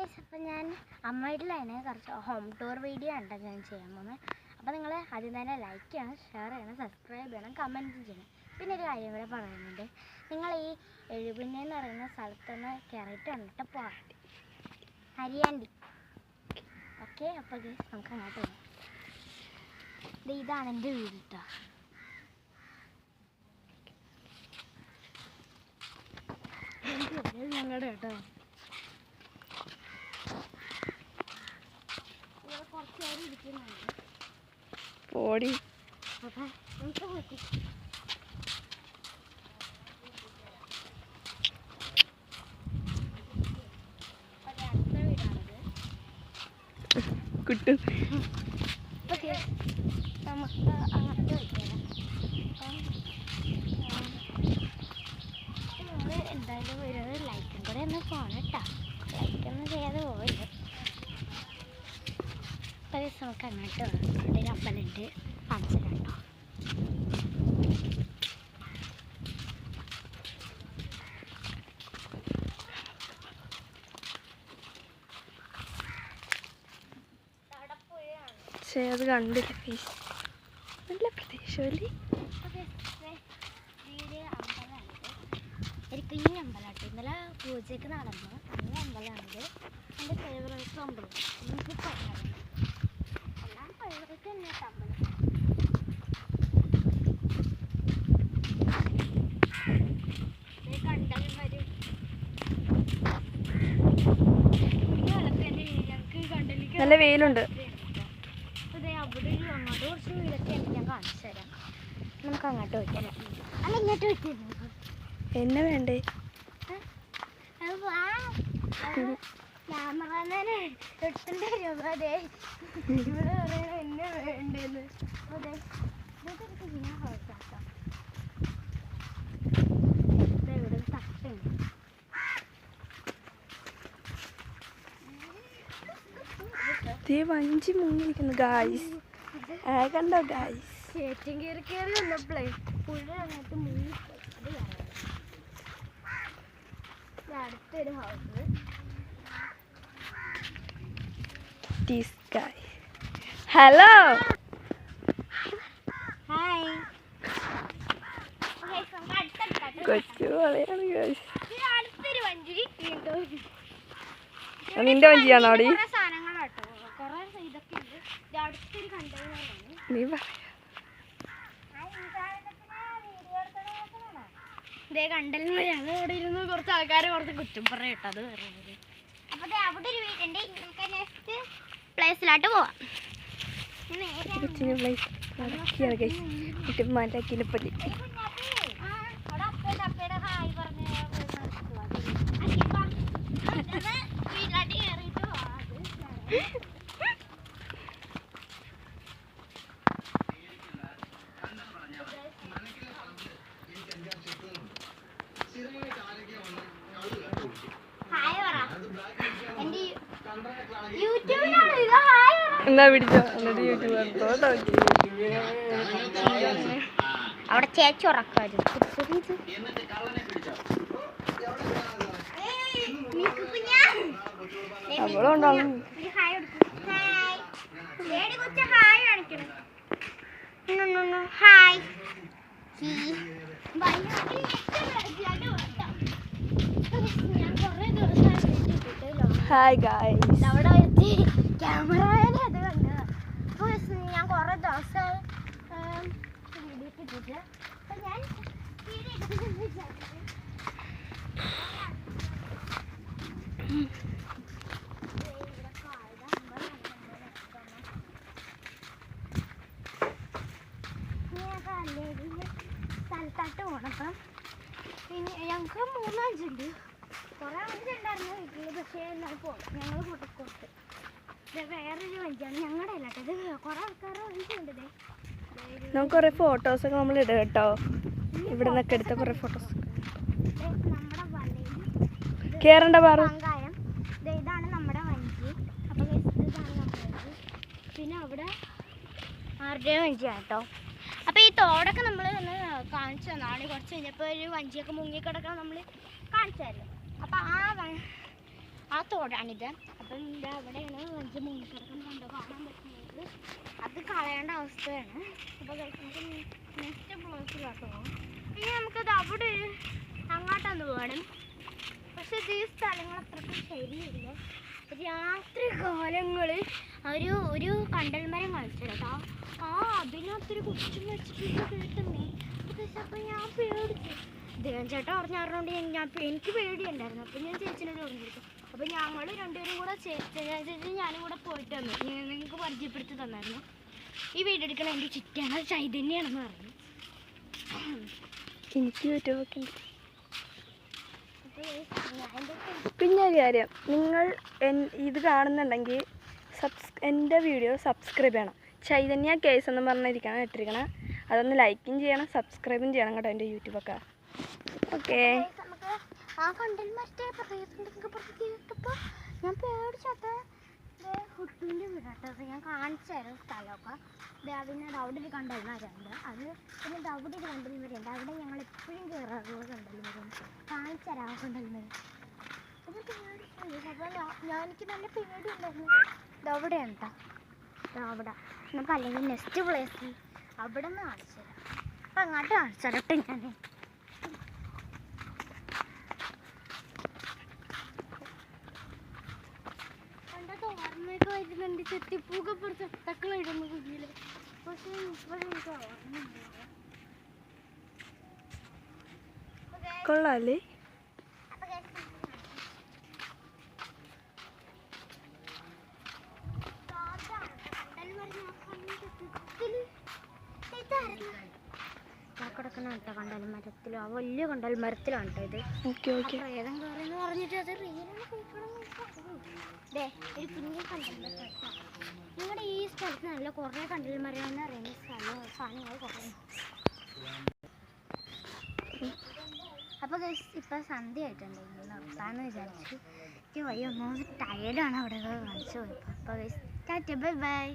Guys, അപ്പോൾ ഞാൻ അമ്മയിലാണ് കുറച്ച് ഹോം ടൂർ വീഡിയോ ആണ് ഞാൻ ചെയ്യാൻ പോകുന്നത്. അപ്പോൾ നിങ്ങൾ ആദ്യം തന്നെ ലൈക്ക് ചെയ്യണം, ഷെയർ ചെയ്യണം, സബ്സ്ക്രൈബ് ചെയ്യണം, കമൻറ്റ് ചെയ്യണം. പിന്നെ ഒരു കാര്യം കൂടെ പറയുന്നുണ്ട്, നിങ്ങൾ ഈ എഴുപിന്നെ എന്ന് പറയുന്ന സ്ഥലത്തുനിന്ന് കയറിയിട്ട് വന്നിട്ട് പോകാം, ഹരിയാണ്ടി. ഓക്കെ, അപ്പോൾ ഗൈസ് നമുക്ക് അങ്ങോട്ട് പോകാം. ഇതാണ് എൻ്റെ വീട് കേട്ടോ. ഞങ്ങളുടെ കേട്ടോ കുറച്ച് നേരം ഇരിക്കുന്നുണ്ട്. പോടി അപ്പം നമുക്ക് പോയി അടുത്ത വീടാണിത്. കുട്ടു ഓക്കെ, നമുക്ക് അങ്ങോട്ട് വയ്ക്കാം. നിങ്ങൾ എന്തായാലും ഒരു ലൈക്കും കൂടെ ഒന്ന് പോകണം കേട്ടോ. ലൈക്കൊന്നും ചെയ്യാതെ പോകരുത്. അപ്പോൾ നമുക്ക് അങ്ങോട്ട് വേണം. അവിടെ ഒരു അമ്പലമുണ്ട്, കാണിച്ചിട്ടുണ്ടോ? പക്ഷേ അത് കണ്ടില്ല. നല്ല പ്രദേശമല്ലേ? ഒരു കുഞ്ഞ് അമ്പലമാട്ടോ. ഇന്നലെ പൂജയ്ക്ക് നടന്നു നല്ല അമ്പലമാണിത്. എൻ്റെ ഫേവറേറ്റ് അമ്പലം. എനിക്ക് പറയാം എല്ലാം ഫേവറേറ്റ് തന്നെ അമ്പലം. കണ്ടാലും വരും ഞങ്ങൾക്ക് കണ്ടലിക്ക് നല്ല വെയിലുണ്ട്. അതെ, അവിടെ അങ്ങോട്ട് കുറച്ച് വീടൊക്കെ ഉണ്ട്, ഞാൻ കാണിച്ചു തരാം. നമുക്ക് അങ്ങോട്ട് വയ്ക്കാം. അല്ല, ഇങ്ങോട്ട് വയ്ക്കരുത്. എന്നെ വേണ്ടേ? ക്യാമറമാനെ എട്ടേണ്ട രൂപ. അതെ, ഇവിടെ പറയുന്നത് എന്നെ വേണ്ടെന്ന്. അതെ, ഇതൊക്കെ ഞാൻ ഹോട്ടാട്ടോ. ഇവിടെ ഒരു തട്ടുണ്ട്. വഞ്ചി മുങ്ങിയിരിക്കുന്നു ഗായ്സ്. കണ്ടോ ഗായ്സ്? ചേറ്റും കയറി കയറി വന്നപ്പോഴേ പുഴ അങ്ങോട്ട് മുങ്ങിപ്പോയി. അത് അടുത്തൊരു ഹൗസ്. Hello, hi. കൊച്ചു കളിയാണ് ഗായ്സ്. അടുത്തൊരു വഞ്ചി. നിന്റെ വഞ്ചിയാണോ അവിടെ? സാധനങ്ങളാട്ടോ, കുറെ ഇതൊക്കെ ഉണ്ട്. അടുത്തൊരു കണ്ടെയ്നറാണ്. നീ പറയാ ഇതേ കണ്ടലിന് ഞങ്ങൾ ഇവിടെ ഇരുന്ന് കുറച്ച് ആൾക്കാർ കുറച്ച് കുറ്റം പറയട്ടോ. അത് പറയുന്നത്. അപ്പോൾ അവിടെ ഒരു വീടുണ്ട്. നമുക്ക് നെക്സ്റ്റ് പ്ലേസിലോട്ട് പോവാം. മലക്കിലപ്പള്ളി. എന്നാ പിടിച്ചോ, എന്നിട്ട് യൂട്യൂബ് അവിടെ ചേച്ചി ഉറക്കായിരുന്നു. അവളുണ്ടാവും. Hi guys. അവിടെ ക്യാമറയിലെ അത് കണ്ടത്. അപ്പോൾ ഞാൻ കുറേ ദിവസം വീഡിയോ ഇട്ടിട്ട് അപ്പോൾ ഞാൻ വീഡിയോ എടുക്കുന്നത് സ്ഥലത്തായിട്ട് പോകണം. അപ്പം പിന്നെ ഞങ്ങൾക്ക് 3 അഞ്ചുണ്ട്. കുറേ വഞ്ചിയുണ്ടായിരുന്നു വീട്ടിൽ, പക്ഷേ എന്നാൽ ഞങ്ങൾ കൊടുത്ത് വേറൊരു വഞ്ചിയാണ് ഞങ്ങളുടെ അല്ല കേട്ടോ. ഇത് കുറേ ആൾക്കാരുടെ വഞ്ചിയുണ്ട്. നമുക്ക് കുറേ ഫോട്ടോസൊക്കെ നമ്മൾ ഇടുക കേട്ടോ. ഇവിടെ നിന്നൊക്കെ എടുത്ത കുറേ ഫോട്ടോസ്. നമ്മുടെ വലയിൽ കയറേണ്ട പാറ പങ്കായം. ഇതാണ് നമ്മുടെ വഞ്ചി. അപ്പോൾ ഇതാണ് നമ്മുടെ വഞ്ചി. പിന്നെ അവിടെ ആരുടെയും വഞ്ചിയാണ് കേട്ടോ. അപ്പോൾ ഈ തോടൊക്കെ നമ്മൾ ഒന്ന് കാണിച്ചു തന്നാണ്. കുറച്ച് കഴിഞ്ഞപ്പോൾ ഒരു വഞ്ചിയൊക്കെ മുങ്ങിക്കിടക്കണം നമ്മൾ കാണിച്ചു തരും. അപ്പോൾ ആ തോടാണിത്. അപ്പം ഇത് അവിടെയാണ് വലിയ മുങ്ങിക്കിടക്കം കണ്ടോ കാണാൻ പറ്റുന്നത്. അത് കളയേണ്ട അവസ്ഥയാണ്. അപ്പോൾ നമുക്ക് നെക്സ്റ്റ് ബ്ലോക്കിലോട്ട് പോകാം. ഇനി നമുക്കത് അവിടെ അങ്ങോട്ടൊന്ന് പോകണം. പക്ഷെ ഇത് ഈ സ്ഥലങ്ങൾ അത്രയ്ക്ക് ശരിയില്ല. രാത്രി കാലങ്ങളിൽ ഒരു കണ്ടൽമരം കളിച്ചിട്ടോ. അതിനകത്തൊരു കൊച്ചു വെച്ചിട്ട് കേട്ടുന്നേ. അപ്പോൾ ഞാൻ പേടിച്ചു. ദേവൻ ചേട്ടൻ പറഞ്ഞുകൊണ്ട് എനിക്ക് പേടിയുണ്ടായിരുന്നു. അപ്പോൾ ഞാൻ ചേച്ചിനോട് പറഞ്ഞിരുന്നു. അപ്പോൾ ഞങ്ങൾ രണ്ടുപേരും കൂടെ ചേച്ചി ഞാനും കൂടെ പോയിട്ട് വന്നു. നിങ്ങൾക്ക് പരിചയപ്പെടുത്തി തന്നായിരുന്നു. ഈ വീഡിയോ എടുക്കണ എൻ്റെ ചുറ്റാണ്, അത് ചൈതന്യാണെന്ന് പറഞ്ഞു. എനിക്ക് യൂട്യൂബൊക്കെ ഉണ്ട്. പിന്നെ ഒരു കാര്യം, നിങ്ങൾ ഇത് കാണുന്നുണ്ടെങ്കിൽ എൻ്റെ വീഡിയോ സബ്സ്ക്രൈബ് ചെയ്യണം. ചൈതന്യ കേസ് എന്ന് പറഞ്ഞിരിക്കണം ഇട്ടിരിക്കണം. അതൊന്ന് ലൈക്കും ചെയ്യണം, സബ്സ്ക്രൈബും ചെയ്യണം കേട്ടോ എൻ്റെ യൂട്യൂബൊക്കെ. ഓക്കെ, നമുക്ക് ആ കണ്ടൽ മറ്റേ കേട്ടപ്പോൾ ഞാൻ പേടിച്ചത് ഹുട്ടിൻ്റെ വീടാട്ടത്. ഞാൻ കാണിച്ചു തരും സ്ഥലമൊക്കെ. പിന്നെ അവിടെ ഒരു കണ്ടൽ മരമുണ്ട്. അത് പിന്നെ അവിടെ ഒരു കണ്ടൽ മരമുണ്ട്. അവിടെ ഞങ്ങൾ എപ്പോഴും കയറാറുള്ള കണ്ടൽ മരം. കാണിച്ചു തരാം ആ കണ്ടൽ മരം. അത് പേടിച്ചു. അപ്പോൾ എനിക്ക് നല്ല പേടിയുണ്ടായിരുന്നു. ഇതവിടെ ഉണ്ടോ, അവിടെ നമുക്ക് അല്ലെങ്കിൽ നെക്സ്റ്റ് പ്ലേസിൽ അവിടെ നിന്ന് കാണിച്ചു തരാം. അപ്പം അങ്ങോട്ട് കാണിച്ചു തരട്ടെ ഞാൻ. ഓർമ്മയൊക്കെ വരുന്നുണ്ട്. ചെത്തിപ്പൂക്കെ പുറത്ത് ചെത്തക്കളിടുന്നു കുഞ്ഞില്. പക്ഷേ ഇപ്പോഴും എനിക്ക് ഓർമ്മയുണ്ട്. കൊള്ളാല്ലേ? കിടക്കുന്ന കേട്ടോ കണ്ടൽ മരത്തിലും. ആ വലിയ കണ്ടൽ മരത്തിലാണ് കേട്ടോ ഇത്. Okay okay. പ്രേതം കയറിയെന്ന് പറഞ്ഞിട്ട് അത് റിയലാണ് ദേ ഒരു കുഞ്ഞു കണ്ടൽ മരം. നിങ്ങളുടെ ഈ സ്ഥലത്ത് നല്ല കുറേ കണ്ടൽ മരം എന്ന് പറയുന്ന സാധനങ്ങൾ കുറേ. അപ്പോൾ ഇപ്പം സന്ധ്യ ആയിട്ടുണ്ട്. നിർത്താമെന്ന് വിചാരിച്ചു. എനിക്ക് വയ്യ, ഒന്നാമത് ടയർഡാണ് അവിടെ കാണിച്ചു പോയപ്പോൾ. അപ്പോൾ ടാറ്റ, ബൈ ബൈ.